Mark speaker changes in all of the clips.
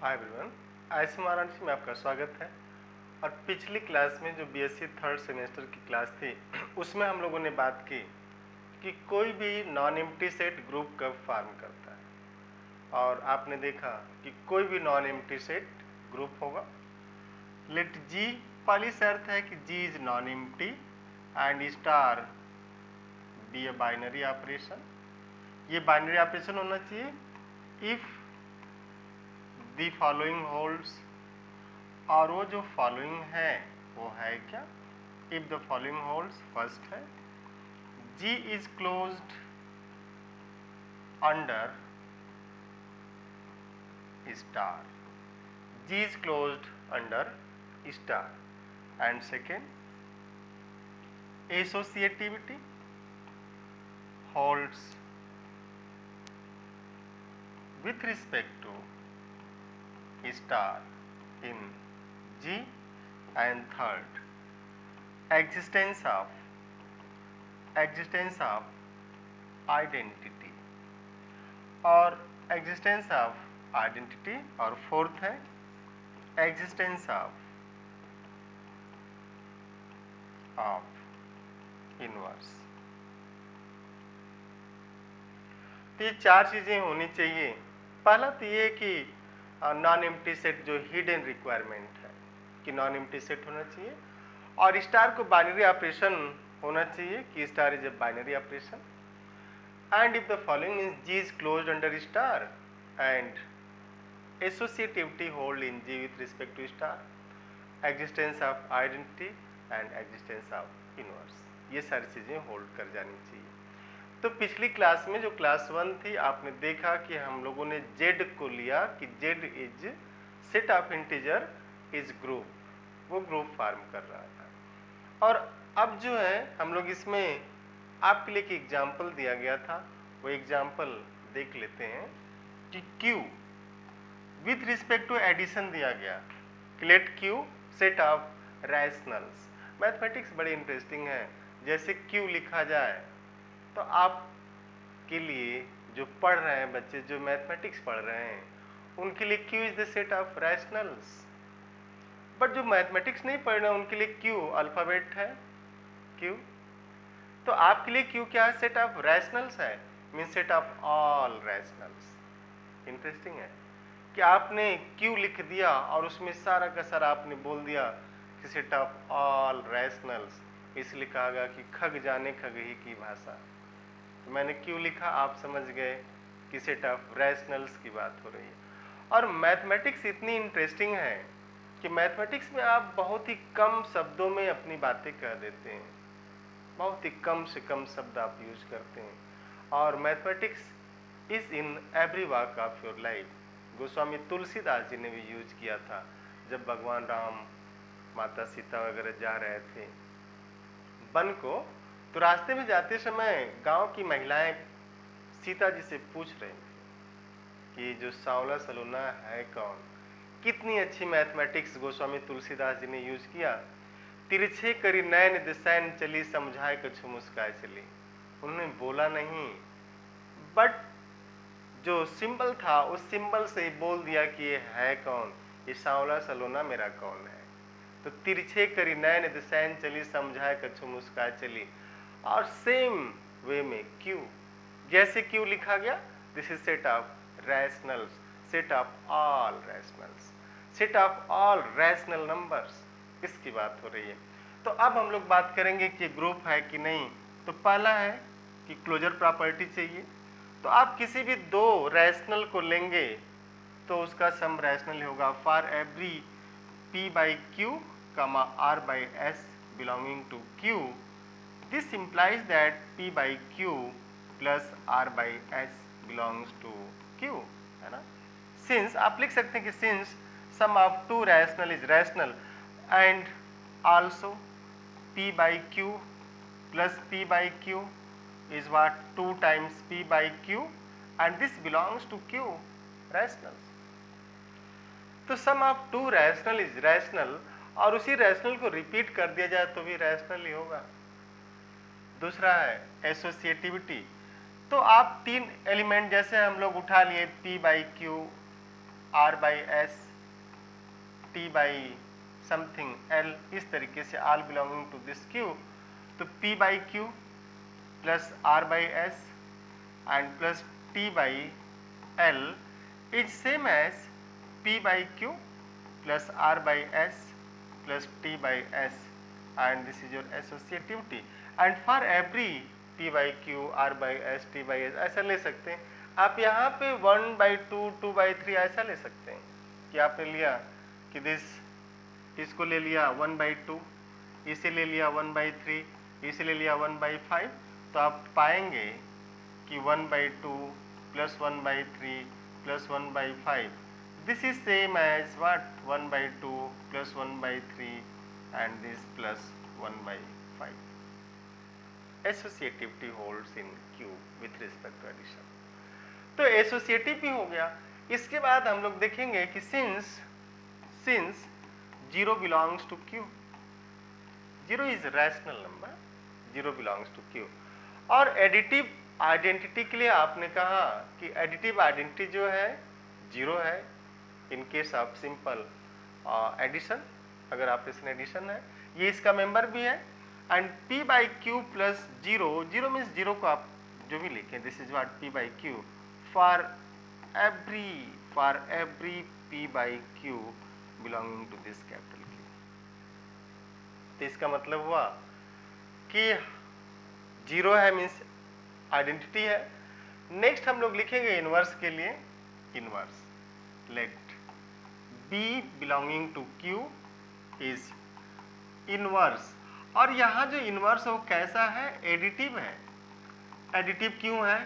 Speaker 1: Hi everyone, IC Varanasi में आपका स्वागत है। और पिछली क्लास में जो बीएससी थर्ड सेमेस्टर की क्लास थी उसमें हम लोगों ने बात की कि कोई भी नॉन एम्प्टी सेट ग्रुप कब फॉर्म करता है। और आपने देखा कि कोई भी नॉन एम्प्टी सेट ग्रुप होगा। लेट जी, पहली शर्त है कि G is non empty and star be a binary operation. ये बाइनरी ऑपरेशन होना चाहिए इफ दी फॉलोइंग होल्ड्स, और वो जो फॉलोइंग है वो है क्या? If the following holds, first है G is closed under star, G is closed under star. And second, associativity holds with respect to star in G. And third, existence of identity और existence of identity। और fourth है existence of inverse. तो ये चार चीजें होनी चाहिए। पहला तो ये कि नॉन एम्प्टी सेट जो हिडन रिक्वायरमेंट है कि नॉन एम्प्टी सेट होना चाहिए, और स्टार को बाइनरी ऑपरेशन होना चाहिए कि star is a binary operation. And if the following means G is closed under star and associativity hold in G with respect to star, existence of identity and existence of inverse, ये सारी चीजें hold कर जानी चाहिए। तो पिछली class में जो क्लास 1 थी आपने देखा कि हम लोगों ने Z को लिया कि Z is set of integer is group, वो ग्रुप फॉर्म कर रहा था। और अब जो है हम लोग इसमें आपके लिए एक एग्जाम्पल दिया गया था, वो एग्जाम्पल देख लेते हैं कि Q with respect to addition दिया गया कि let Q set of rationals. Mathematics बड़ी इंटरेस्टिंग है। जैसे Q लिखा जाए तो आप के लिए जो पढ़ रहे हैं बच्चे, जो मैथमेटिक्स पढ़ रहे हैं, उनके लिए Q is the set of rationals. But जो मैथमेटिक्स नहीं पढ़ रहे हैं उनके लिए Q अल्फाबेट है Q। तो आपके लिए Q क्या है? सेट ऑफ रैशनल्स है, mean set of all rationals. Interesting है कि आपने Q लिख दिया और उसमें सारा का सारा आपने बोल दिया कि सेट ऑफ ऑल रैशनल्स। इसलिए कहा गया कि खग जाने खग ही की भाषा। तो मैंने Q लिखा, आप समझ गए कि सेट ऑफ रैशनल्स की बात हो रही है। और मैथमेटिक्स इतनी इंटरेस्टिंग है कि मैथमेटिक्स में आप बहुत ही कम शब्दों में अपनी बातें कह देते हैं, बहुत ही कम से कम शब्द आप यूज करते हैं। और mathematics is in every walk of your life. Goswami Tulsidas ji ने भी यूज किया था जब भगवान राम, माता सीता वगैरह जा रहे थे वन को, तो रास्ते में जाते समय गांव की महिलाएं सीता जी से पूछ रही थी कि जो सांवला सलोना है कौन। कितनी अच्छी मैथमेटिक्स गोस्वामी तुलसीदास जी ने यूज किया। तिरछे करी नैन दिसैन चली, समझाए कछु मुस्काए चली। उन्होंने बोला नहीं, बट जो सिंबल था उस सिंबल से ही बोल दिया कि ये है कौन, ये सांवला सलोना मेरा कौन है। तो तिरछे करी नैन दिसैन चली, समझाए कछु मुस्काए चली। और सेम वे में Q, जैसे Q लिखा गया, this is set of rationals, set of all rationals, set of all rational numbers, इसकी बात हो रही है। तो अब हम लोग बात करेंगे कि ग्रुप है कि नहीं। तो पहला है कि क्लोजर प्रॉपर्टी चाहिए। तो आप किसी भी दो रैशनल को लेंगे तो उसका सम रैशनल होगा for every P by Q, R by S belonging to Q. This implies that P by Q plus R by S belongs to Q, है ना। Since आप लिख सकते हैं कि since sum of two rational is rational and also P by Q plus P by Q is what 2 times P by Q and this belongs to Q, rational. तो sum of two rational is rational, और उसी rational को repeat कर दिया जाए तो भी rational ही होगा। दूसरा है एसोसिएटिविटी। तो आप तीन एलिमेंट जैसे हम लोग उठा लिए P by Q, r by S, t by something l, इस तरीके से r belonging to this q, तो p by q plus r by S and plus t by l is same as p by q plus r by s plus t by s, and this is your associativity. And for every p by q, r by s, t by s ऐसा ले सकते हैं आप। यहाँ पे 1 by 2, 2 by 3 ऐसा ले सकते हैं कि आपने लिया कि इसको ले लिया 1 by 2, इसे ले लिया 1 by 3, इसे ले लिया 1 by 5, तो आप पाएंगे कि 1 by 2 plus 1 by 3 plus 1 by 5, this is same as what 1 by 2 plus 1 by 3 and this plus 1 by 5. Associativity holds in Q with respect to addition. तो एसोसिएटिव भी हो गया। इसके बाद हम लोग देखेंगे कि since 0 belongs to Q, 0 is rational number, 0 belongs to Q, और एडिटिव आइडेंटिटी के लिए आपने कहा कि एडिटिव आइडेंटिटी जो है 0 है in case of simple addition, अगर ऑपरेशन एडिशन है, ये इसका मेंबर भी है। And p by Q plus 0, 0 means 0 को आप जो भी लिखें, this is what p by Q for every p by Q belonging to this capital Q। तो इसका मतलब हुआ कि 0 है मीन्स आइडेंटिटी है। नेक्स्ट हम लोग लिखेंगे इनवर्स के लिए, inverse let B belonging to Q is inverse, और यहाँ जो इनवर्स है वो कैसा है, एडिटिव है। एडिटिव क्यों है,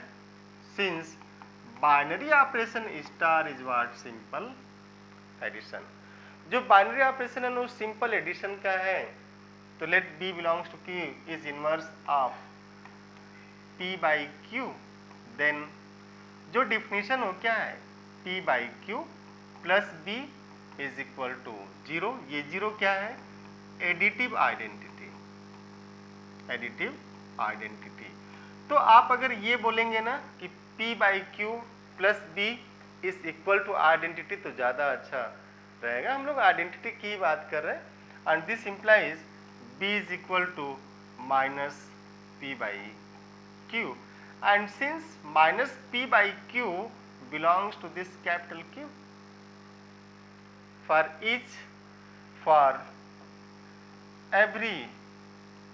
Speaker 1: since binary operation star is what simple addition, जो बाइनरी ऑपरेशन है वो सिंपल एडिशन का है। तो let B belongs to Q is inverse of P by Q, देन जो डिफिनीशन हो क्या है, P by Q plus B is equal to 0, ये 0 क्या है, एडिटिव आइडेंटिटी, एडिटिव आइडेंटिटी। तो आप अगर ये बोलेंगे ना कि P by Q plus B is equal to identity तो ज़्यादा अच्छा रहेगा। हम लोग आइडेंटिटी की बात कर रहे हैं and this implies B is equal to minus P by Q, and since minus P by Q belongs to this capital Q, for every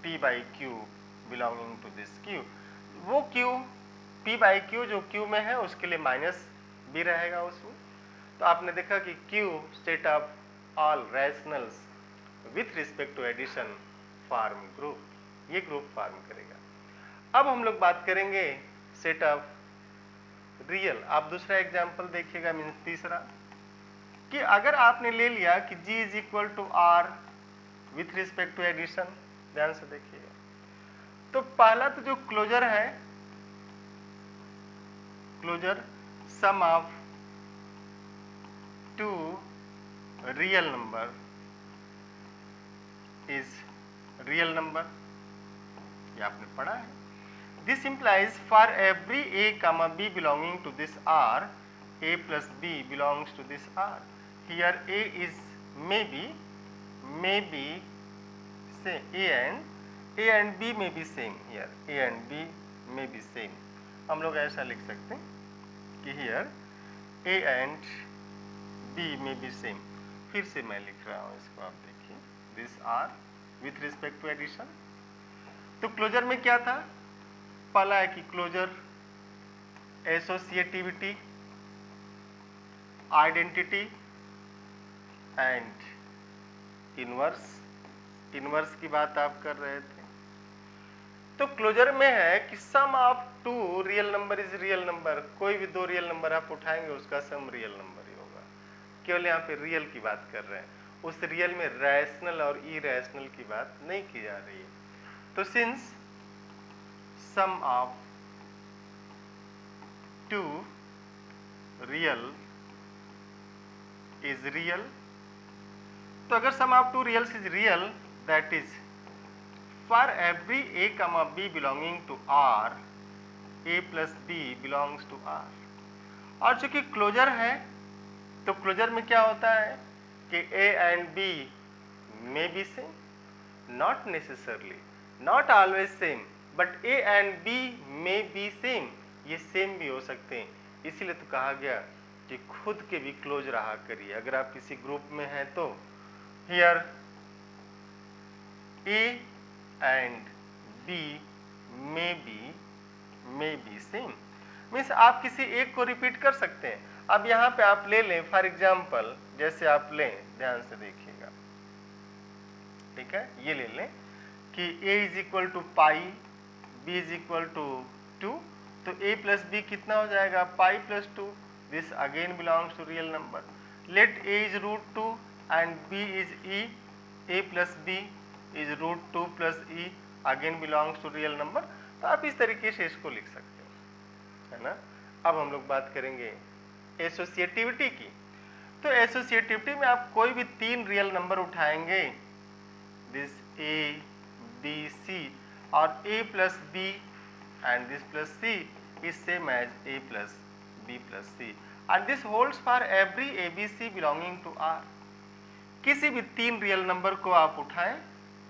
Speaker 1: p by q belonging to this q, वो q p by q जो q में है उसके लिए minus भी रहेगा उसमें। तो आपने देखा कि q set of all rationals with respect to addition form group, ये ग्रुप फॉर्म करेगा। अब हम लोग बात करेंगे सेट ऑफ रियल। आप दूसरा एग्जाम्पल देखिएगा, मीन्स तीसरा, कि अगर आपने ले लिया कि G is equal to R with respect to addition, ध्यान से देखिएगा, तो पहला तो जो क्लोजर है, closure sum of two real number is real number, ये आपने पढ़ा है। This implies for every A, B belonging to this R, A plus B belongs to this R. Here A is maybe say A and B may be same here, A and B may be same, हम लोग ऐसा लिख सकते हैं कि here A and B may be same। फिर से मैं लिख रहा हूँ इसको, आप देखिए, this R with respect to addition। तो क्लोजर में क्या था, पहला है कि closure associativity, identity and inverse, inverse की बात आप कर रहे थे। तो क्लोजर में है कि sum of two real number is real number, कोई भी दो रियल नंबर आप उठाएंगे उसका सम रियल नंबर ही होगा। केवल यहाँ पे रियल की बात कर रहे हैं, उस रियल में रैशनल और इरेशनल की बात नहीं की जा रही है। तो since sum of two real is real, तो अगर sum of two reals is real, that is for every A, B belonging to R, A plus B belongs to R। और चूंकि क्लोजर है तो क्लोजर में क्या होता है कि A and B may be same, not necessarily, not always same, but A and B may be same, ये सेम भी हो सकते हैं। इसीलिए तो कहा गया कि खुद के भी क्लोज रहा करिए। अगर आप किसी ग्रुप में हैं तो here A and B may be same, means आप किसी एक को रिपीट कर सकते हैं। अब यहाँ पे आप ले लें फॉर एग्जाम्पल, जैसे आप लें, ध्यान से देखिएगा, ठीक है, ये ले लें कि a is equal to pi, b is equal to 2, तो a प्लस बी कितना हो जाएगा, pi plus 2, this again belongs to real number. Let a is root 2 and b is e, a plus b is root 2 plus e, again belongs to real number. तो आप इस तरीके से इसको लिख सकते हैं, है ना। अब हम लोग बात करेंगे एसोसिएटिविटी की। तो एसोसिएटिविटी में आप कोई भी 3 रियल नंबर उठाएंगे, this a b c, और a plus b and this plus c is same as a plus b plus c, and this holds for every abc belonging to R। किसी भी 3 real number को आप उठाएं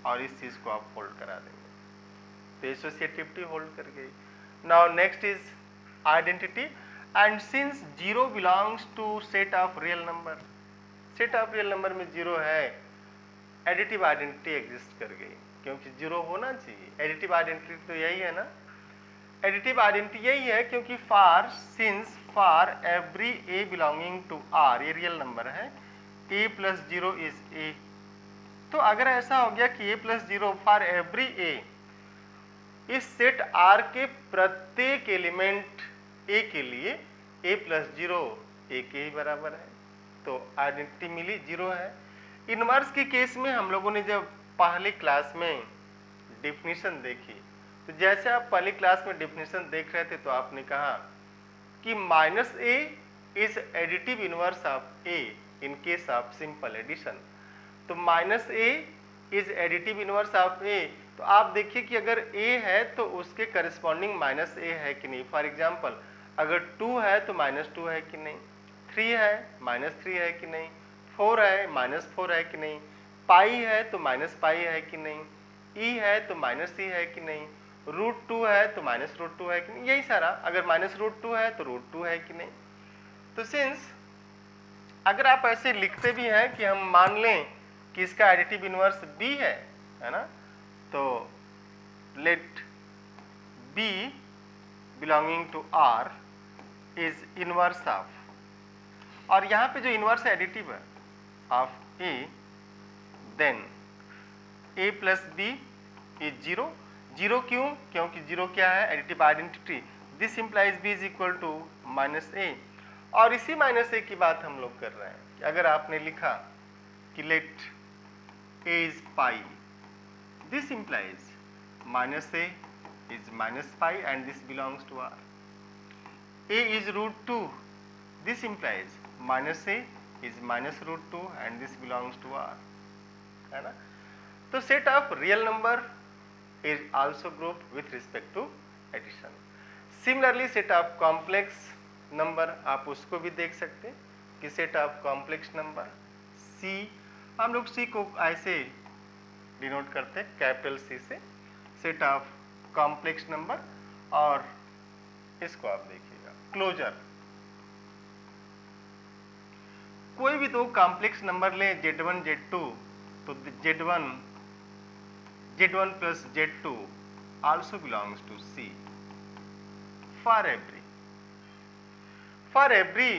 Speaker 1: और इस चीज को आप होल्ड करा देंगे, तो एसोसिएटिविटी होल्ड कर गई। Now next is identity, and since 0 belongs to set of real number, set of real number में 0 है, एडिटिव आइडेंटिटी एग्जिस्ट कर गई, क्योंकि 0 होना चाहिए। एडिटिव आइडेंटिटी तो यही है ना, एडिटिव आइडेंटिटी यही है, क्योंकि for since for every A belonging to R, ये रियल नंबर है, ए प्लस 0 इज ए। तो अगर ऐसा हो गया कि ए प्लस 0 फॉर एवरी ए, इस सेट आर के प्रत्येक एलिमेंट ए के लिए ए प्लस 0 ए के ही बराबर है, तो आइडेंटिटी मिली, 0 है। इनवर्स के केस में हम लोगों ने जब पहली क्लास में डिफिनीशन देखी, तो जैसे आप पहली क्लास में डिफिनीशन देख रहे थे तो आपने कहा कि minus a is additive inverse of a in case of simple addition. तो minus a is additive inverse of a, तो आप देखिए कि अगर a है तो उसके करस्पॉन्डिंग माइनस a है कि नहीं। फॉर एग्जाम्पल, अगर 2 है तो माइनस 2 है कि नहीं, 3 है माइनस 3 है कि नहीं, 4 है माइनस 4 है कि नहीं, पाई है तो माइनस पाई है कि नहीं, e है तो माइनस e है कि नहीं, रूट 2 है तो माइनस रूट 2 है कि नहीं, यही सारा। अगर माइनस रूट 2 है तो रूट 2 है कि नहीं। तो सिंस अगर आप ऐसे लिखते भी हैं कि हम मान लें कि इसका एडिटिव इनवर्स b है ना, तो let b belonging to r is inverse of, और यहाँ पे जो इनवर्स एडिटिव है of a, then a plus b is 0। 0 क्यों, क्योंकि 0 क्या है, additive identity, this implies b is equal to minus a। और इसी माइनस a की बात हम लोग कर रहे हैं कि अगर आपने लिखा कि let a is pi, this implies minus a is minus pi and this belongs to R. A is root 2, this implies minus a is minus root 2 and this belongs to R, है ना। तो set of real number is also grouped with respect to addition. Similarly set of complex number आप उसको भी देख सकते हैं कि set of complex number C, हम लोग C को ऐसे डिनोट करते हैं कैपिटल सी से, सेट ऑफ कॉम्प्लेक्स नंबर। और इसको आप देखिएगा क्लोजर, कोई भी 2 कॉम्प्लेक्स नंबर लें z1 z2, तो z1 plus z2 also belongs to C for every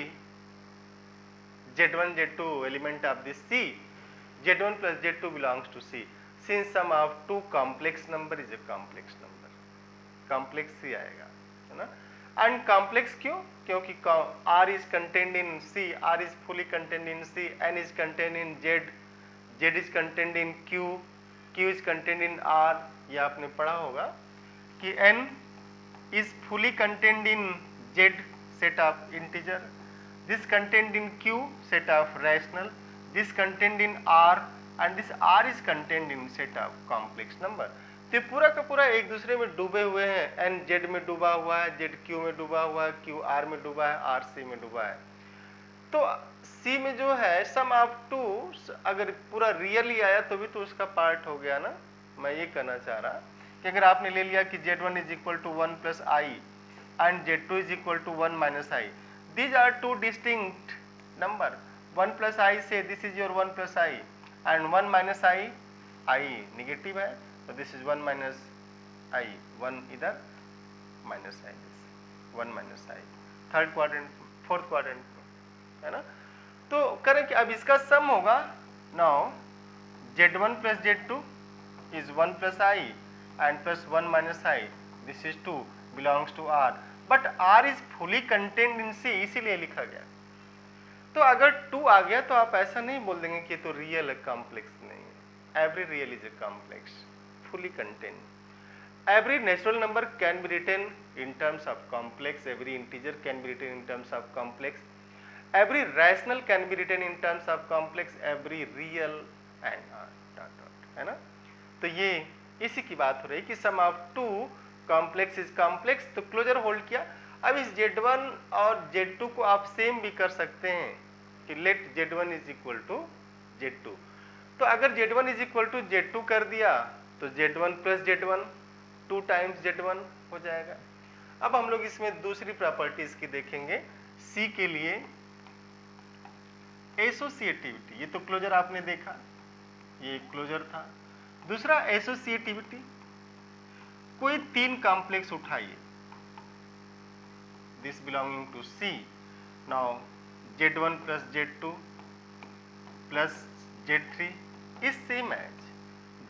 Speaker 1: z1 z2 element of this C, z1 plus z2 belongs to C since sum of 2 complex number is a complex number, complex ही आएगा, है ना। and complex क्यों, क्योंकि R is contained in C, R is fully contained in C, N is contained in Z, Z is contained in Q, Q is contained in R। ये आपने पढ़ा होगा कि N is fully contained in Z set of integer, this contained in Q set of rational, this contained in R and this R is contained in set of complex number। तो पूरा का पूरा एक दूसरे में डूबे हुए हैं, N Z में डूबा हुआ है, Z Q में डूबा हुआ है, Q R में डूबा है, R C में डूबा है। तो सी में जो है सम ऑफ टू अगर पूरा रियली आया तो भी तो उसका पार्ट हो गया ना। मैं ये कहना चाह रहा कि अगर आपने ले लिया कि z1 is equal to 1 plus i and z2 is equal to 1 minus i, these are two distinct number. 1 plus i से this is your 1 plus i and 1 minus i, i negative है तो दिस इज 1 माइनस आई, 1 इधर minus i, this 1 minus i, third quadrant fourth quadrant में, है ना। तो करें कि अब इसका सम होगा, now z1 plus z2 is 1 plus I and plus 1 minus I, this is 2 belongs to R, but R is fully contained in C, इसीलिए लिखा गया। तो अगर 2 आ गया तो आप ऐसा नहीं बोल देंगे कि तो रियल है, कॉम्प्लेक्स नहीं है। Every real is a complex, fully contained. Every natural number can be written in terms of complex, every integer can be written in terms of complex, every rational can be written in terms of complex, every real and dot dot, है ना। तो ये इसी की बात हो रही कि sum of two complex is complex, तो क्लोजर होल्ड किया। अब इस Z1 और Z2 को आप सेम भी कर सकते हैं कि late Z1 is equal to Z2। तो अगर Z1 is equal to Z2 कर दिया तो Z1 plus Z1 2 times Z1 हो जाएगा। अब हम लोग इसमें दूसरी प्रॉपर्टीज की देखेंगे। C के लिए एसोसिएटिविटी, ये तो क्लोजर आपने देखा, ये क्लोजर था। दूसरा एसोसिएटिविटी, कोई 3 कॉम्प्लेक्स उठाइए, this belonging to C, now Z1 plus Z2 plus Z3 is same as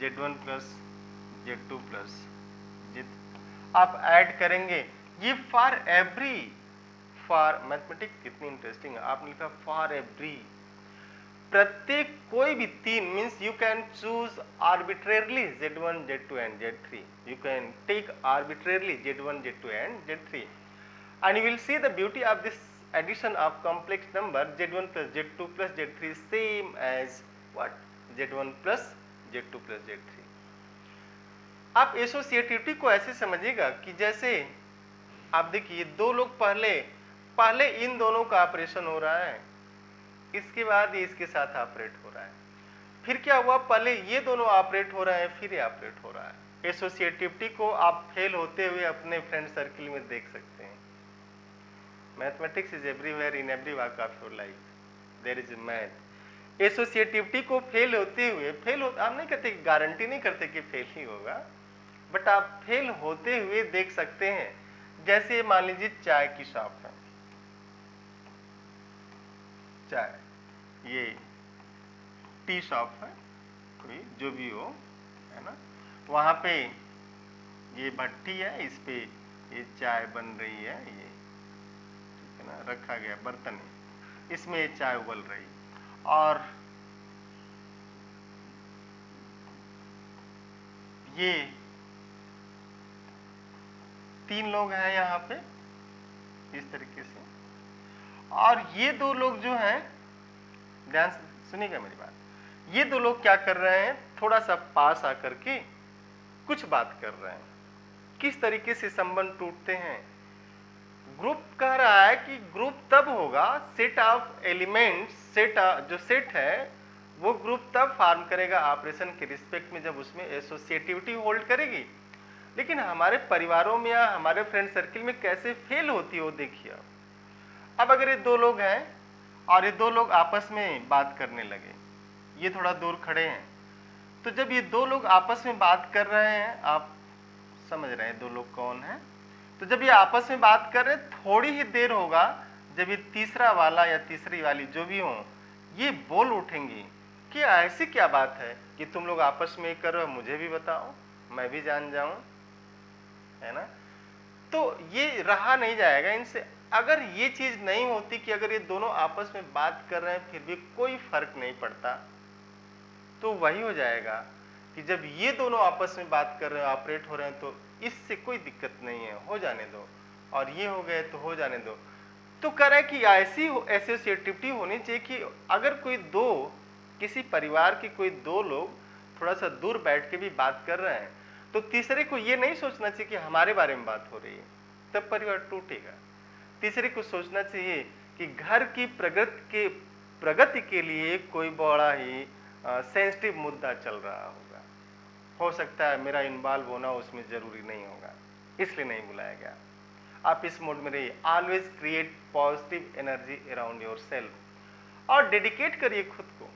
Speaker 1: Z1 plus Z2 plus Z3। आप ऐड करेंगे, ये फॉर एवरी, फॉर मैथमेटिक्स कितनी इंटरेस्टिंग है, आपने लिखा फॉर एवरी, प्रत्येक कोई भी 3 means you can choose arbitrarily Z1 Z2 and Z3, you can take arbitrarily Z1 Z2 and Z3 and you will see the beauty of this addition of complex number Z1 plus Z2 plus Z3 same as what, Z1 plus Z2 plus Z3। आप associativity को ऐसे समझिएगा कि जैसे आप देखिए दो लोग पहले इन दोनों का ऑपरेशन हो रहा है, इसके बाद ये इसके साथ ऑपरेट हो रहा है, फिर क्या हुआ, पहले ये दोनों ऑपरेट हो रहे हैं फिर ये ऑपरेट हो रहा है। एसोसिएटिविटी को आप फेल होते हुए अपने फ्रेंड सर्किल में देख सकते हैं। Mathematics is everywhere in every walk of your life, there is math. Associativity को फेल होते हुए, आप नहीं कहते, गारंटी नहीं करते कि फेल ही होगा, बट आप फेल होते हुए देख सकते हैं। जैसे मान लीजिए चाय की शॉप है, चाय, ये टी शॉप है, कोई जो भी हो, है ना, वहां पे ये भट्टी है, इस पे ये चाय बन रही है, ये ठीक है ना, रखा गया बर्तन है, इसमें ये चाय उबल रही, और ये 3 लोग हैं यहाँ पे इस तरीके से, और ये 2 लोग जो हैं, ध्यान से सुनिएगा मेरी बात, ये 2 लोग क्या कर रहे हैं, थोड़ा सा पास आकर के कुछ बात कर रहे हैं। किस तरीके से संबंध टूटते हैं, ग्रुप कह रहा है कि ग्रुप तब होगा, सेट ऑफ एलिमेंट्स, जो सेट है वो ग्रुप तब फॉर्म करेगा ऑपरेशन के रिस्पेक्ट में जब उसमें एसोसिएटिविटी होल्ड करेगी। लेकिन हमारे परिवारों में या हमारे फ्रेंड सर्किल में कैसे फेल होती हो देखिए। अब अगर ये 2 लोग हैं और ये 2 लोग आपस में बात करने लगे, ये थोड़ा दूर खड़े हैं, तो जब ये 2 लोग आपस में बात कर रहे हैं, आप समझ रहे हैं 2 लोग कौन हैं, तो जब ये आपस में बात कर रहे हैं, थोड़ी ही देर होगा जब ये तीसरा वाला या तीसरी वाली जो भी हो, ये बोल उठेंगी कि ऐसी क्या बात है कि तुम लोग आपस में कर रहे हो, मुझे भी बताओ, मैं भी जान जाऊं, है ना। तो ये रहा नहीं जाएगा इनसे। अगर ये चीज नहीं होती कि अगर ये दोनों आपस में बात कर रहे हैं फिर भी कोई फर्क नहीं पड़ता, तो वही हो जाएगा कि जब ये दोनों आपस में बात कर रहे हैं, ऑपरेट हो रहे हैं, तो इससे कोई दिक्कत नहीं है, हो जाने दो, और ये हो गए तो हो जाने दो। तो कह रहे हैं कि ऐसी एसोसिएटिविटी होनी चाहिए कि अगर कोई किसी परिवार के कोई 2 लोग थोड़ा सा दूर बैठ के भी बात कर रहे हैं, तो तीसरे को ये नहीं सोचना चाहिए कि हमारे बारे में बात हो रही है, तब परिवार टूटेगा। तीसरे को सोचना चाहिए कि घर की प्रगति के लिए कोई बड़ा ही सेंसिटिव मुद्दा चल रहा होगा, हो सकता है मेरा इन्वॉल्व होना उसमें जरूरी नहीं होगा, इसलिए नहीं बुलाया गया। आप इस मोड में रहिए। Always create positive energy around your self और डेडिकेट करिए खुद को।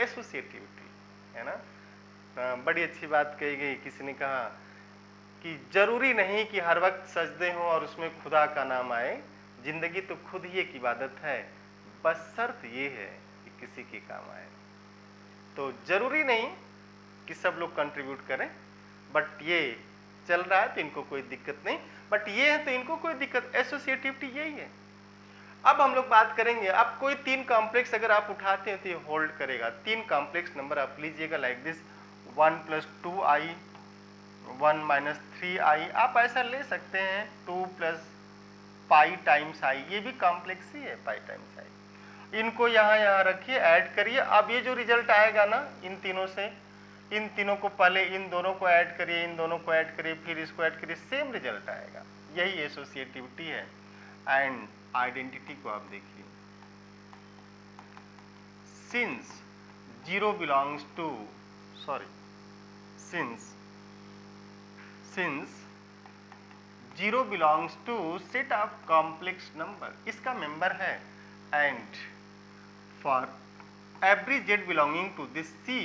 Speaker 1: एसोसिएटिविटी है ना, बड़ी अच्छी बात कही गई। किसी ने कहा कि जरूरी नहीं कि हर वक्त सजदे हों और उसमें खुदा का नाम आए, जिंदगी तो खुद ही एक इबादत है, बस शर्त ये है कि किसी के काम आए। तो जरूरी नहीं कि सब लोग कंट्रीब्यूट करें, बट ये चल रहा है तो इनको कोई दिक्कत नहीं, बट ये है तो इनको कोई दिक्कत। एसोसिएटिविटी यही है। अब हम लोग बात करेंगे, अब कोई 3 कॉम्प्लेक्स अगर आप उठाते हैं तो ये होल्ड करेगा। 3 कॉम्प्लेक्स नंबर आप लीजिएगा लाइक दिस 1 + 2i 1 - 3i, आप ऐसा ले सकते हैं 2 + पाई टाइम्स आई, ये भी कॉम्प्लेक्स ही है पाई टाइम्स आई। इनको यहाँ रखिए, ऐड करिए। अब ये जो रिजल्ट आएगा ना इन तीनों से, इन तीनों को पहले इन दोनों को ऐड करिए, इन दोनों को ऐड करिए, फिर इसको ऐड करिए, सेम रिजल्ट आएगा। यही एसोसिएटिविटी है। एंड आइडेंटिटी को आप देखिए, since 0 belongs to since 0 belongs to set of complex number, इसका मेंबर है। And for every z belonging to this C,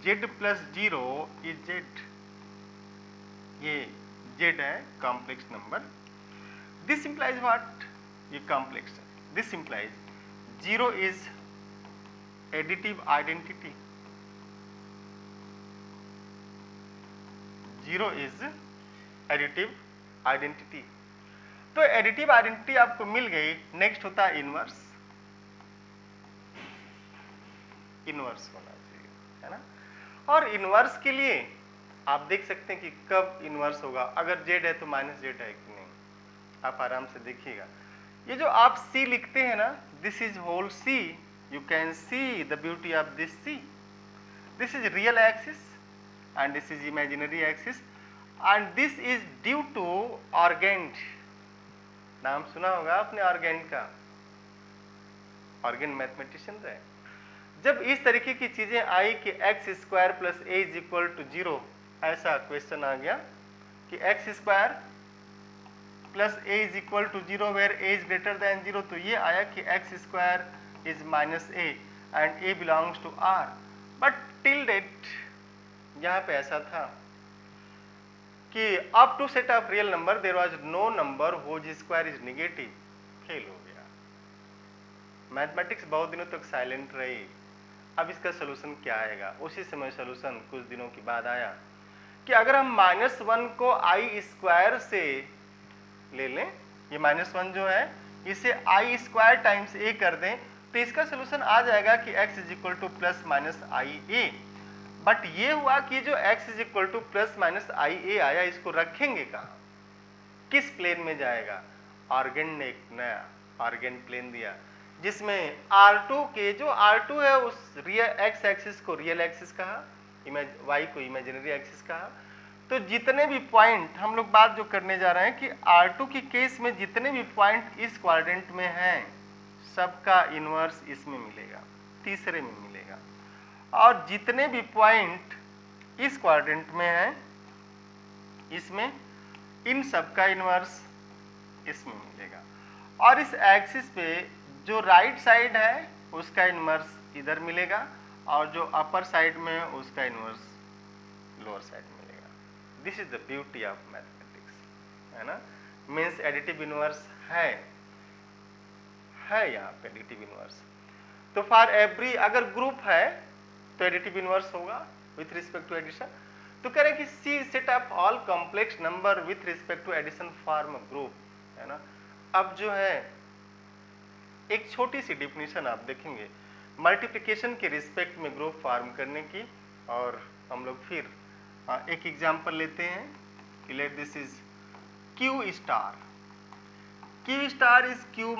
Speaker 1: z + 0 is z, ये z है complex number. This implies what, ये complex है। This implies 0 is additive identity, 0 is additive identity। तो additive identity आपको मिल गई। Next होता है इनवर्स। इनवर्स होना चाहिए, है ना। और इनवर्स के लिए आप देख सकते हैं कि कब इनवर्स होगा। अगर z है तो -z है कि नहीं, आप आराम से देखिएगा। ये जो आप c लिखते हैं ना, this is whole c, you can see the beauty of this c। This is real axis and this is imaginary axis and this is due to ऑर्गेंड। नाम सुना होगा आपने ऑर्गेंड का, ऑर्गेंड मैथमेटिशियन रहे। जब इस तरीके की चीजें आई कि x² + a = 0, ऐसा क्वेश्चन आ गया कि x² + a = 0 where a is greater than 0, तो ये आया कि x² is -a and a belongs to R। But till date यहाँ पे ऐसा था कि up to set of real number there was no number whose square is negative. Fail हो गया। मैथमेटिक्स बहुत दिनों तक साइलेंट रही। अब इसका सोल्यूशन क्या आएगा? उसी समय सोल्यूशन कुछ दिनों के बाद आया कि अगर हम -1 को i² से ले लें, ये -1 जो है इसे i² टाइम्स a कर दें, तो इसका सोल्यूशन आ जाएगा कि x = ±ia। बट ये हुआ कि जो x = ±ia आया, इसको रखेंगे कहाँ, किस प्लेन में जाएगा? ऑर्गेंड ने एक नया ऑर्गेंड प्लेन दिया जिसमें R2 के जो R2 है उस रियल x एक्सिस को रियल एक्सिस कहा, y को इमेजिनरी एक्सिस कहा। तो जितने भी पॉइंट हम लोग बात जो करने जा रहे हैं कि R2 की केस में जितने भी पॉइंट इस क्वाड्रेंट में हैं सबका इनवर्स इसमें मिलेगा, तीसरे में मिलेगा। और जितने भी पॉइंट इस क्वाड्रेंट में हैं इसमें, इन सब का इनवर्स इसमें मिलेगा। और इस एक्सिस पे जो राइट साइड है उसका इनवर्स इधर मिलेगा और जो अपर साइड में है उसका इनवर्स लोअर साइड मिलेगा। This is the beauty of mathematics, है ना। मीन्स एडिटिव इनवर्स है यहाँ पे एडिटिव इनवर्स। तो फॉर एवरी अगर ग्रुप है तो एडिटिव इनवर्स होगा विथ रिस्पेक्ट टू एडिशन। तो कह रहे हैं कि C set of all complex number with respect to addition form group, है ना। अब जो है एक छोटी सी डिफिनेशन आप देखेंगे मल्टीप्लिकेशन के रिस्पेक्ट में ग्रुप फॉर्म करने की। और हम लोग फिर एक एग्जांपल लेते हैं कि let this is q star. q star is q -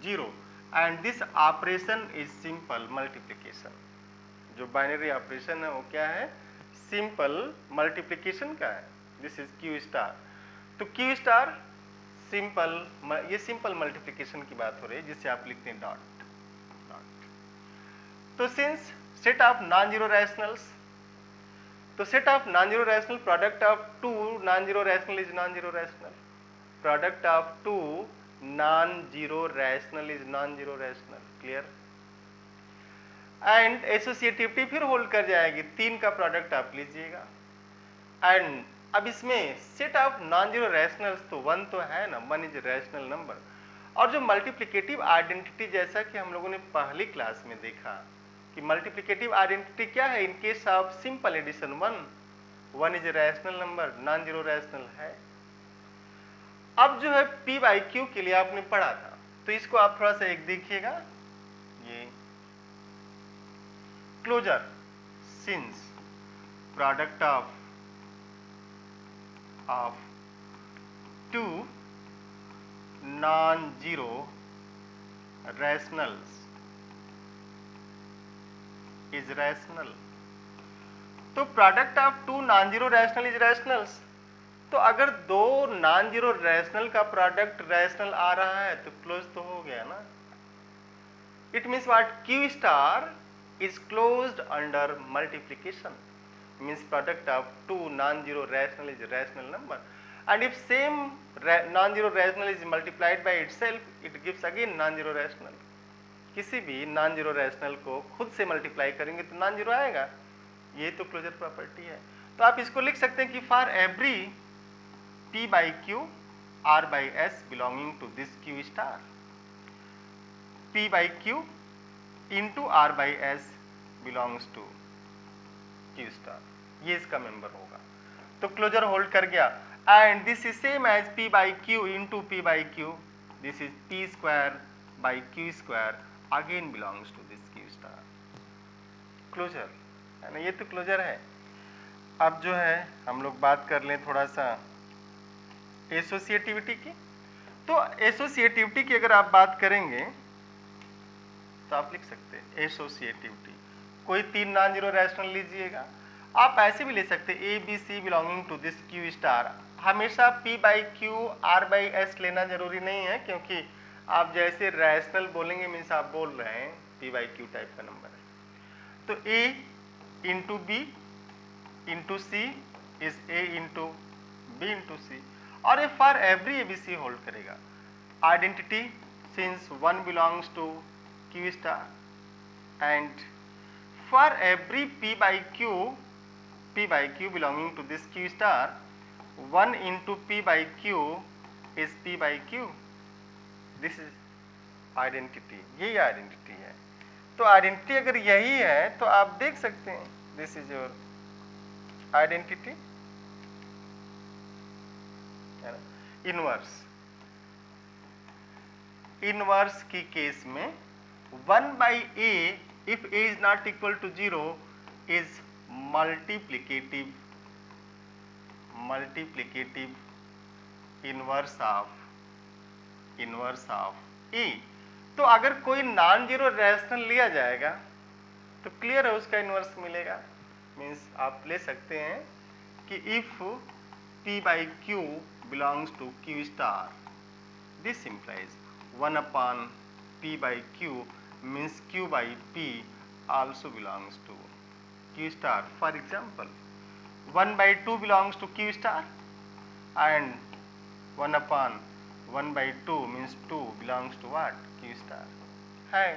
Speaker 1: 0 and this operation is simple multiplication. जो बाइनरी ऑपरेशन है वो क्या है? सिंपल मल्टीप्लिकेशन का है। This is q star. तो q स्टार ये सिंपल मल्टीप्लिकेशन की बात हो रही है, जिससे आप लिखते हैं डॉट डॉट। तो since set of non zero rationals, तो set of non zero rational, product of two non zero rational is non zero rational, product of two non zero rational is non zero rational. Clear? And associativity फिर hold कर जाएगी, तीन का product आप लीजिएगा। And अब इसमें set of non zero rationals, तो वन तो है ना, वन इज रैशनल नंबर। और जो मल्टीप्लिकेटिव आइडेंटिटी, जैसा कि हम लोगों ने पहली क्लास में देखा कि मल्टीप्लिकेटिव आइडेंटिटी क्या है, in case of simple addition one, one is rational number, non zero rational है। अब जो है पी बाई क्यू के लिए आपने पढ़ा था, तो इसको आप थोड़ा सा एक देखिएगा, ये closure since product of two non zero rationals is rational. तो product of two non zero rational is rationals, तो अगर दो नॉन जीरो रैशनल का प्रोडक्ट रैशनल आ रहा है तो क्लोज तो हो गया ना। It means what, Q star is closed under multiplication, means product of two non-zero rational is a rational number, and if same non-zero rational is multiplied by itself it gives again non-zero rational। किसी भी non-zero rational को खुद से multiply करेंगे तो non-zero आएगा, ये तो क्लोजर प्रॉपर्टी है। तो आप इसको लिख सकते हैं कि for every p by q r by s belonging to this q star, p by q into r by s belongs to q star, ये इसका मेंबर होगा। तो क्लोजर होल्ड कर गया। And this is same as p by q into p by q, दिस इज p square by q square again belongs to this q star। Closure है ना, ये तो क्लोजर है। अब जो है हम लोग बात कर लें थोड़ा सा एसोसिएटिविटी की। तो एसोसिएटिविटी की अगर आप बात करेंगे तो आप लिख सकते हैं एसोसिएटिविटी, कोई तीन नॉन जीरो रैशनल लीजिएगा। आप ऐसे भी ले सकते हैं A B C belonging to this Q star. हमेशा p by Q R by S लेना जरूरी नहीं है, क्योंकि आप जैसे रैशनल बोलेंगे मीन्स आप बोल रहे हैं p बाई क्यू टाइप का नंबर है। तो a into B into C is a into B into C, और ये फॉर एवरी एबीसी होल्ड करेगा। Identity since one belongs to q star and for every p by q belonging to this q star, 1 into p by q is p by q, this is identity, यही identity है। तो identity अगर यही है तो आप देख सकते हैं दिस इज योर आइडेंटिटी है ना। इनवर्स की केस में 1 by a if a is not equal to 0 is multiplicative inverse of a। तो अगर कोई नॉन जीरो रैशनल लिया जाएगा तो क्लियर है उसका इनवर्स मिलेगा। मीन्स आप ले सकते हैं कि if p by q belongs to q star, this implies 1 upon p by q means q by p also belongs to q star। For example, 1 by 2 belongs to q star and 1 upon 1 by 2 means 2 belongs to what, q star है।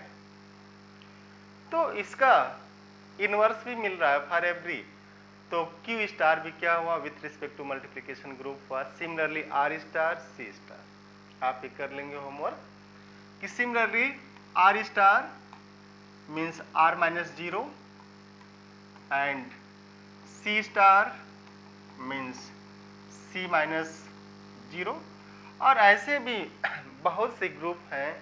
Speaker 1: तो इसका inverse भी मिल रहा है for every, तो q star भी क्या हुआ with respect to multiplication group हुआ। Similarly r star c star आप ही कर लेंगे होमवर्क कि similarly r star means r minus zero and c star means c minus zero. और ऐसे भी बहुत से ग्रुप हैं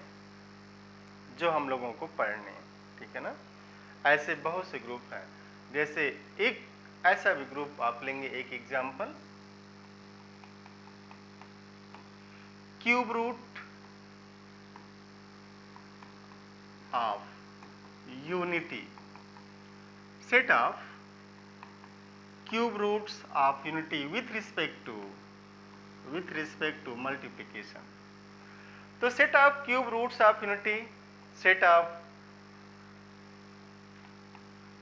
Speaker 1: जो हम लोगों को पढ़ने हैं, ठीक है ना। ऐसे बहुत से ग्रुप हैं, जैसे एक ऐसा भी ग्रुप आप लेंगे, एक example cube root of unity, set of cube roots of unity with respect to with respect to multiplication. तो set of cube roots of unity, set of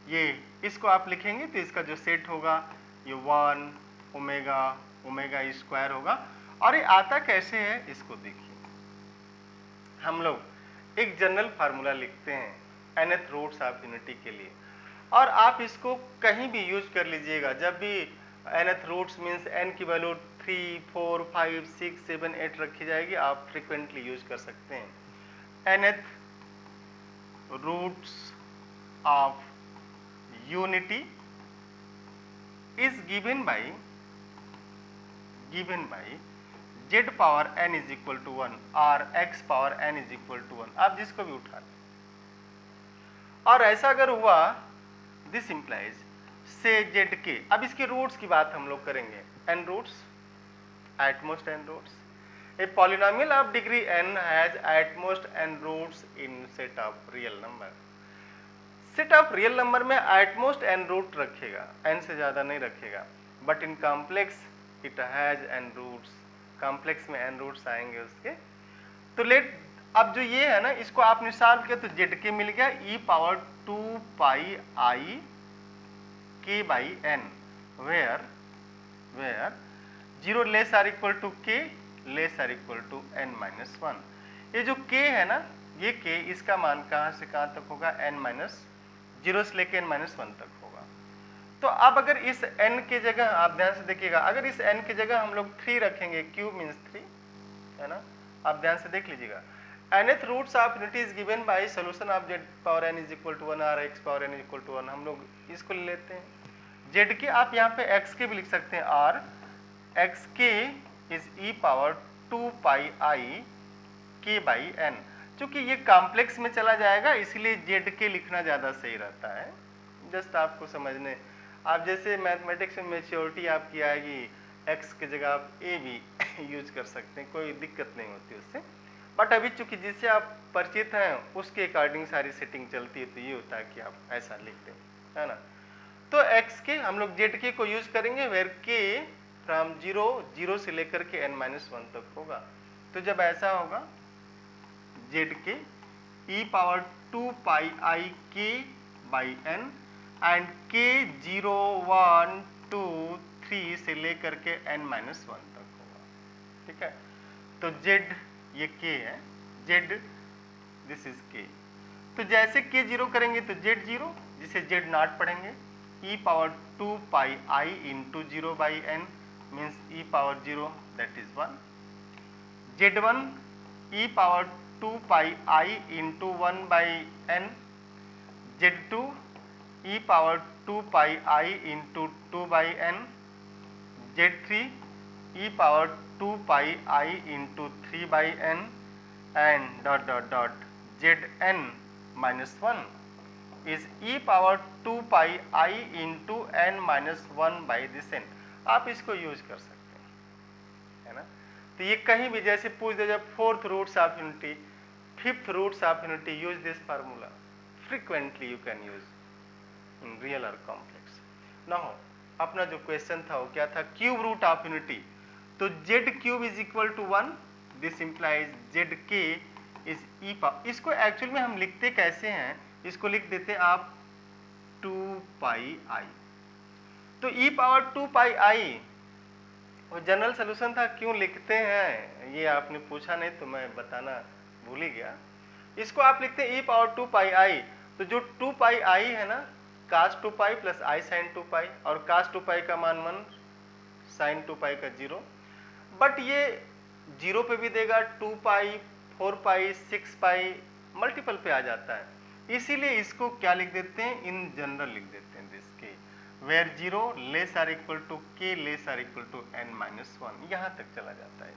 Speaker 1: ये इसको आप लिखेंगे तो इसका जो सेट होगा ये 1 ओमेगा ओमेगा स्क्वायर होगा। और ये आता कैसे है इसको देखिए, हम लोग एक जनरल फार्मूला लिखते हैं nth रूट्स ऑफ यूनिटी के लिए, और आप इसको कहीं भी यूज कर लीजिएगा। जब भी nth रूट्स मीन्स n की वैल्यू 3, 4, 5, 6, 7, 8 रखी जाएगी, आप फ्रिक्वेंटली यूज कर सकते हैं। nth roots of unity is given by z power n is equal to 1 और x power n is equal to 1, आप जिसको भी उठा लें। और ऐसा अगर हुआ, दिस इम्प्लाइज से z के, अब इसके रूट्स की बात हम लोग करेंगे, n roots, at most n roots. A polynomial of degree n has at most n roots in set of real number. Set of real number में एट मोस्ट एन रूट रखेगा, एन से ज्यादा नहीं रखेगा, but in complex it has N roots, complex में N roots आएंगे उसके। तो लेट, अब जो ये है ना, इसको आपने सॉल्व किया तो जेड के मिल गया e power 2 pi i k by n, where 0 less or equal to k less or equal to n minus 1। ये जो k है ना, ये k, इसका मान कहाँ से कहाँ तक होगा, n माइनस 0 से लेके n माइनस 1 तक होगा। तो अब अगर इस n के जगह, आप ध्यान से देखिएगा, अगर इस n के जगह हम लोग 3 रखेंगे, क्यूब मीन्स 3 है ना, आप ध्यान से देख लीजिएगा। nth roots of unity is given by solution of z power n is equal to 1 और x power n is equal to 1, हम लोग इसको ले लेते हैं। z के आप यहाँ पे x के भी लिख सकते हैं, और x के is e power 2 pi i k by n। चूंकि ये कॉम्प्लेक्स में चला जाएगा इसलिए जेड के लिखना ज़्यादा सही रहता है, जस्ट आपको समझने। आप जैसे मैथमेटिक्स में मेच्योरिटी आपकी आएगी, एक्स की जगह आप ए भी यूज कर सकते हैं, कोई दिक्कत नहीं होती उससे। बट अभी चूंकि जिससे आप परिचित हैं उसके अकॉर्डिंग सारी सेटिंग चलती है, तो ये होता है कि आप ऐसा लिख दें, है ना। तो एक्स के हम लोग जेड के को यूज करेंगे, वेर के फ्रॉम 0 से लेकर के n माइनस 1 तक होगा। तो जब ऐसा होगा, जेड के e power 2 pi i k by N and के 0, 1, 2, 3 से लेकर के n माइनस 1 तक होगा, ठीक है। तो z ये k है, z दिस इज k। तो जैसे k 0 करेंगे तो z 0, जिसे z नॉट पढ़ेंगे, e power 2 pi I into 0 by n means e power 0 that is 1। z1 e power 2 pi I into 1 by n, z2 e power 2 pi I into 2 by n, z3 e power 2 pi I into 3 by n and dot dot dot zn minus 1 is e power 2 pi I into n minus 1 by this n। आप इसको use कर सकते हैं, है ना। तो ये कहीं भी जैसे पूछ दे, जब fourth roots of unity, fifth roots of unity, use this formula frequently, you can use in real और कॉम्प्लेक्स। नाउ अपना जो क्वेश्चन था वो क्या था, क्यूब रूट ऑफ यूनिटी। तो Z cube is equal to 1, this implies Z K is E power, इसको actual में हम लिखते कैसे हैं, इसको लिख देते हैं आप 2 पाई आई। तो ई पावर 2 पाई आई वो जनरल सोल्यूशन था, क्यों लिखते हैं ये आपने पूछा नहीं तो मैं बताना भूल ही गया। इसको आप लिखते हैं e पावर 2 पाई आई, तो जो 2 पाई आई है ना, cos 2 pi plus i sin 2 पाई, और cos 2 पाई का मान 1, sin 2 पाई का 0, बट ये 0 पे भी देगा, 2 पाई, 4 पाई, 6 पाई, मल्टीपल पे आ जाता है, इसीलिए इसको क्या लिख देते हैं, इन जनरल लिख देते हैं this k, where 0 less or equal to k less or equal to n minus 1, यहाँ तक चला जाता है।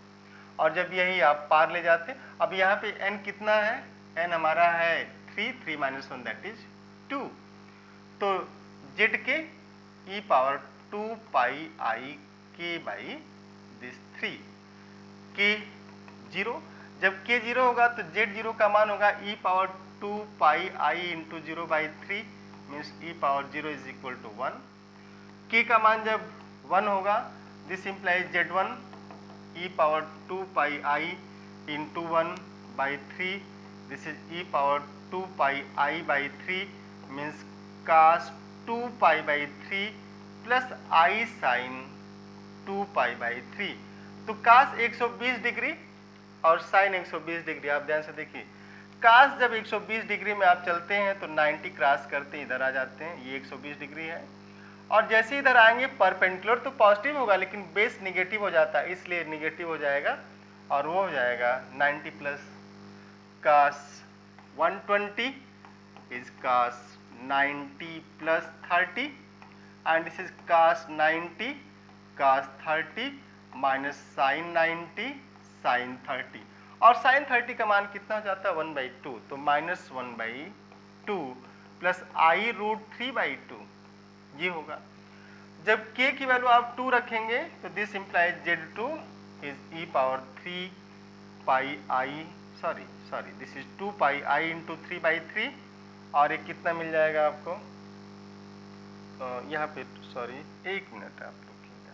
Speaker 1: और जब यही आप पार ले जाते, अब यहाँ पे n कितना है, n हमारा है 3 माइनस 1 दैट इज 2, तो z के e power 2 pi i k by this 3, के 0, जब के 0 होगा तो z 0 का मान होगा e power 2 pi I into 0 by 3 means e power 0 is equal to 1। K का मान जब 1 होगा, this implies z1 e power 2 pi I into 1 by 3, this is e power 2 pi I by 3 means cos 2 pi by 3 plus I sin 2 pi by 3। तो cos 120 degree और sin 120 degree, आप ध्यान से देखिए, cos जब 120 डिग्री में आप चलते हैं तो 90 क्रॉस करते इधर आ जाते हैं, ये 120 डिग्री है, और जैसे इधर आएंगे परपेंडिकुलर तो पॉजिटिव होगा लेकिन बेस निगेटिव हो जाता है, इसलिए निगेटिव हो जाएगा और वो हो जाएगा 90 plus cos 120 is cos 90 plus 30 and this is cos 90 cos 30 minus sin 90 sin 30, और sin 30 का मान कितना हो जाता है 1/2, तो माइनस 1/2 प्लस आई रूट 3/2 ये होगा। जब k की वैल्यू आप 2 रखेंगे तो this implies Z2 is e power 3 pi I sorry this is 2 pi I into 3/3, और ये कितना मिल जाएगा आपको, यहाँ पे सॉरी 1 मिनट आप रुकिएगा,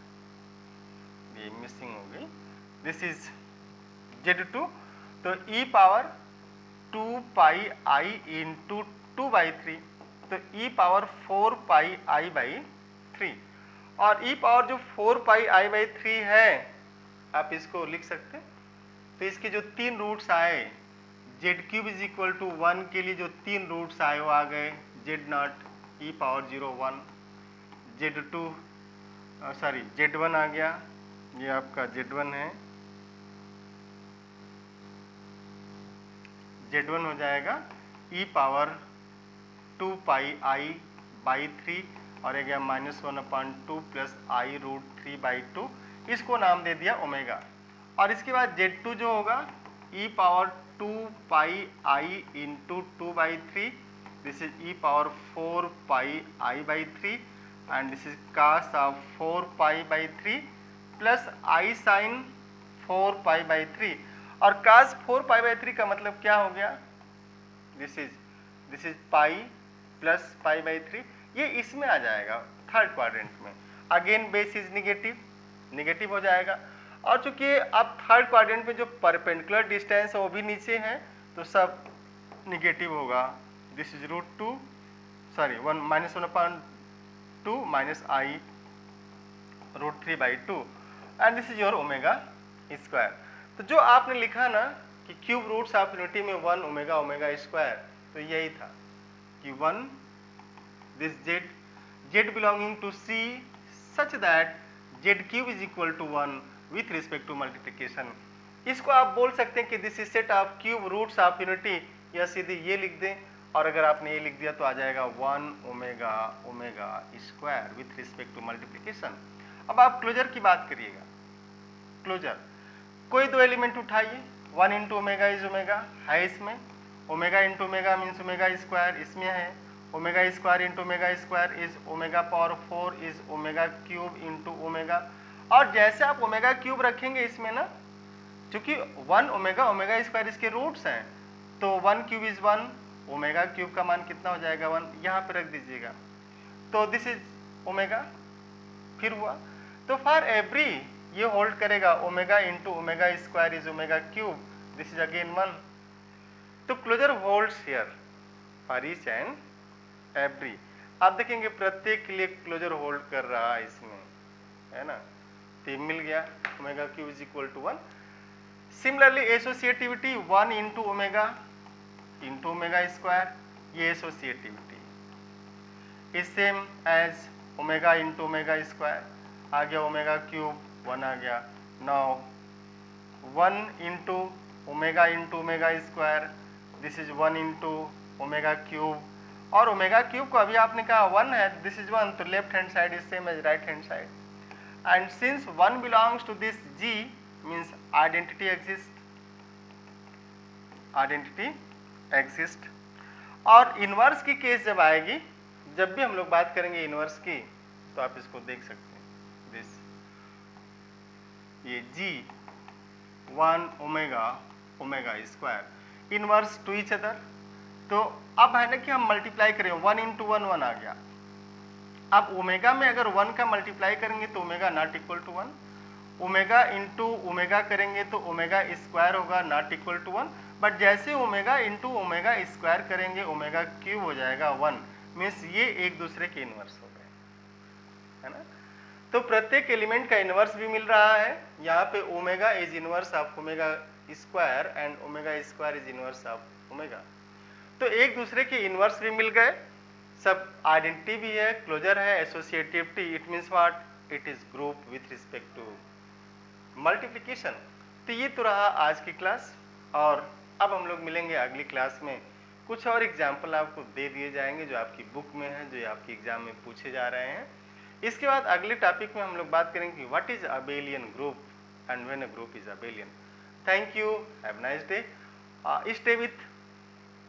Speaker 1: ये मिसिंग हो गई, दिस इज Z2, तो e power 2 pi I into 2/3, तो e power 4 pi I by 3, और e पावर जो 4 पाई आई बाई 3 है आप इसको लिख सकते हैं, तो इसके जो 3 रूट्स आए Z³ इज इक्वल टू 1 के लिए जो 3 रूट्स आए वो आ गए Z0 e power 0 1, Z2 sorry Z1 आ गया, ये आपका Z1 है, Z1 हो जाएगा e power 2 pi I by 3 और आ गया -1/2 प्लस आई रूट 3/2, इसको नाम दे दिया ओमेगा, और इसके बाद Z2 जो होगा e power 2 pi I into 2/3, this is e power 4 pi I by 3 and this is cos of 4 pi by 3 plus I sine 4 pi by 3, और cos 4 पाई बाई 3 का मतलब क्या हो गया, this is pi plus pi by 3, ये इसमें आ जाएगा third quadrant में, अगेन बेस इज निगेटिव हो जाएगा, और चूंकि अब थर्ड क्वाड्रेंट में जो परपेंडिकुलर डिस्टेंस है वो भी नीचे है तो सब निगेटिव होगा, this is root 2 sorry -1/2 minus I root 3/2 and this is your omega square. तो जो आपने लिखा ना कि क्यूब रूट्स ऑफ यूनिटी में 1 ओमेगा ओमेगा स्क्वायर, तो यही था कि 1 this z belonging to C such that Z³ is equal to 1 with respect to multiplication। इसको आप बोल सकते हैं कि this is set of cube roots of unity, या सीधे ये लिख दें, और अगर आपने ये लिख दिया तो आ जाएगा 1 omega omega square with respect to multiplication. अब आप क्लोजर की बात करिएगा, क्लोजर कोई दो एलिमेंट उठाइए, 1 इंटू ओमेगा इज ओमेगा है इसमें, omega into omega means omega square इसमें है, omega square into omega square is omega power 4 is omega cube into omega, और जैसे आप ओमेगा क्यूब रखेंगे इसमें ना, क्योंकि 1 ओमेगा ओमेगा स्क्वायर इसके रूट्स हैं, तो 1 क्यूब इज 1, ओमेगा क्यूब का मान कितना हो जाएगा 1, यहाँ पे रख दीजिएगा, तो दिस इज ओमेगा, फिर हुआ, तो फॉर एवरी ये होल्ड करेगा omega into omega square is omega cube, this is again 1, तो closure holds here for each and every, आप देखेंगे प्रत्येक के लिए क्लोजर होल्ड कर रहा है इसमें, है ना, तो मिल गया omega cube is equal to 1। Similarly associativity 1 into omega square, ये associativity is same as omega into omega square, आ गया ओमेगा क्यूब 1 आ गया, now 1 into omega square, this is 1 into omega cube, और ओमेगा क्यूब को अभी आपने कहा 1 है, दिस इज 1, तो left hand side is same as right hand side, and since 1 belongs to this G means identity exist, और inverse की case जब आएगी, जब भी हम लोग बात करेंगे इनवर्स की, तो आप इसको देख सकते हैं, दिस ये G 1 omega square inverse two each other, तो अब है ना कि हम मल्टीप्लाई करें, 1 इंटू 1 आ गया, अब ओमेगा में अगर 1 का मल्टीप्लाई करेंगे तो omega not equal to 1, omega into omega करेंगे तो ओमेगा स्क्वायर होगा नॉट इक्वल टू 1, बट जैसे ओमेगा इंटू ओमेगा स्क्वायर करेंगे ओमेगा क्यूब हो जाएगा 1, मीन्स ये एक दूसरे के इनवर्स हो गए, है ना। तो प्रत्येक एलिमेंट का इनवर्स भी मिल रहा है, यहाँ पे omega is inverse of omega square and omega square is inverse of omega. तो एक दूसरे के इनवर्स भी मिल गए, सब आइडेंटिटी भी है, क्लोजर है, associativity, it means what, it is group with respect to multiplication. तो ये तो रहा आज की क्लास, और अब हम लोग मिलेंगे अगली क्लास में। कुछ और एग्जाम्पल आपको दे दिए जाएंगे जो आपकी बुक में है, जो आपकी एग्जाम में पूछे जा रहे हैं। इसके बाद अगले टॉपिक में हम लोग बात करेंगे what is abelian group and when a group is abelian. Thank you, have nice day, stay with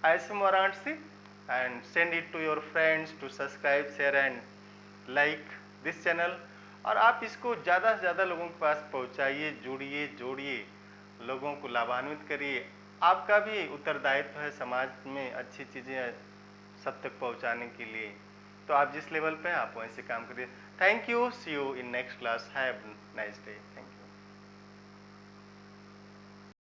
Speaker 1: ISM Varanasi and send it to your friends to subscribe, share and like this channel। और आप इसको ज़्यादा से ज़्यादा लोगों के पास पहुँचाइए, जुड़िए, जोड़िए, लोगों को लाभान्वित करिए। आपका भी उत्तरदायित्व है समाज में अच्छी चीज़ें सब तक पहुँचाने के लिए। तो आप जिस लेवल पे हैं आप वहीं से काम करिए। Thank you, see you in next class, have nice day, thank you.